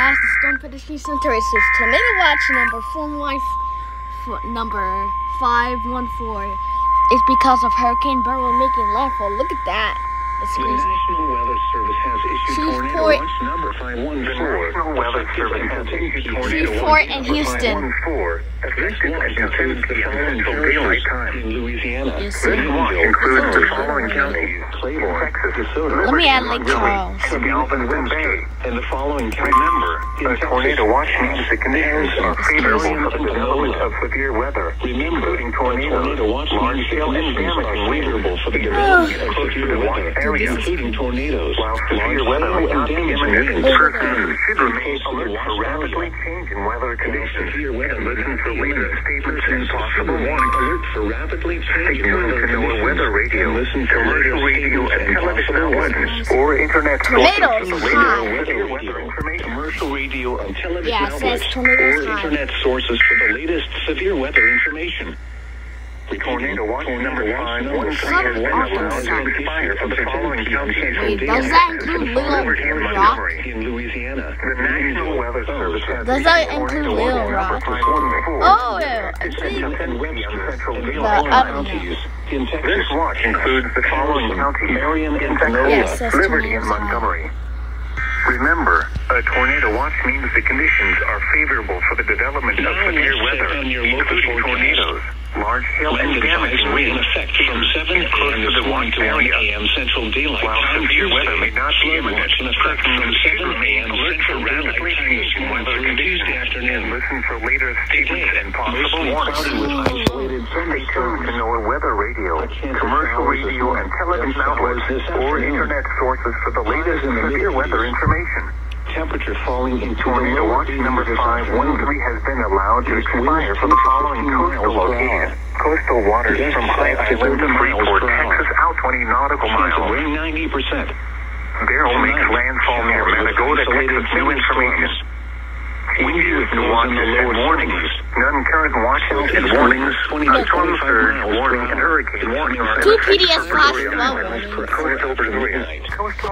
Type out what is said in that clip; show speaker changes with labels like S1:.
S1: guys, the Storm Prediction Center is tornado watch number 514 is because of Hurricane Beryl making landfall. Look at that. It's crazy.
S2: The National Weather Service has issued tornado watch number 514.
S3: The National Weather Service has issued tornado
S1: Shreveport and Houston.
S3: This watch includes the following daylight time
S2: in Louisiana.
S3: This watch includes the following counties: Claiborne, Texas,
S1: Let me add Lake Charles.
S3: Galveston Bay,
S2: and the following counties.
S3: Remember, a tornado watch means the conditions are favorable for the development of severe weather, including tornadoes, large-scale and damaging winds,
S2: for the development of
S3: close to the watch area,
S2: including tornadoes.
S3: While severe weather may not be imminent, persons should remain alert for rapidly changing weather conditions and listen for latest statements and possible warnings.
S2: Alert for rapidly
S3: Stay
S2: changing
S3: tuned
S2: weather
S3: to NOAA weather radio, commercial radio, and television outlets, or internet sources for the latest severe weather information.
S2: Commercial radio and television
S1: Yeah, it says
S2: outlets
S1: tornadoes
S2: or
S1: high.
S2: internet sources for the latest severe weather information.
S3: Tornado watch number 513
S1: Son
S3: has
S1: of
S3: been allowed
S1: Arkansas.
S3: to expire for the following counties:
S1: Wait, does that include Little Rock?
S2: In Louisiana.
S3: The National Weather Service has
S1: Does that
S3: issued
S1: include
S3: tornado
S1: Little
S3: warning
S1: Rock?
S3: number 514.
S1: Oh, yeah, I
S3: It's
S1: think
S3: in Central
S1: I don't know.
S2: In Texas.
S3: This watch includes the following counties:
S2: Marion and
S3: Kentucky,
S1: Yes, that's
S3: Liberty, and
S1: tornadoes high.
S3: Montgomery. Remember, a tornado watch means the conditions are favorable for the development of severe weather, including tornadoes, large-scale and damaging
S2: in
S3: winds,
S2: effect from 7
S3: close
S2: a.m.
S3: to the watch
S2: to 1
S3: area.
S2: a.m. Central Daylight
S3: While
S2: Time.
S3: severe weather may not be
S2: Flood
S3: imminent,
S2: watch in effect
S3: persons
S2: from
S3: should
S2: 7
S3: remain
S2: a.m.
S3: alert for
S2: Central Daylight
S3: rapidly
S2: Time
S3: changing weather
S2: through
S3: conditions
S2: Tuesday afternoon.
S3: and listen for later statements and possible
S2: Mostly
S3: warnings.
S2: cloudy with isolated
S3: Stay tuned to NOAA weather radio,
S2: chance of
S3: commercial
S2: showers
S3: radio,
S2: this
S3: and
S2: morning.
S3: television
S2: Showers
S3: outlets,
S2: this
S3: or
S2: afternoon.
S3: internet sources for the latest
S2: in the
S3: severe weather
S2: mid-80s.
S3: information.
S2: Temperature falling into
S3: Tornado watch number 513 has been allowed to expire for the following coastal locations: coastal waters from High Island to Shreveport, Texas, out 20 nautical
S2: Chance of
S3: miles.
S2: rain 90%.
S3: Beryl makes landfall near Managota, Texas. New information. Changes to watches and warnings. None current watches and warnings. A storm surge warning and hurricane warning are
S1: 2 PDS flash flood warnings.
S3: coastal areas. Coastal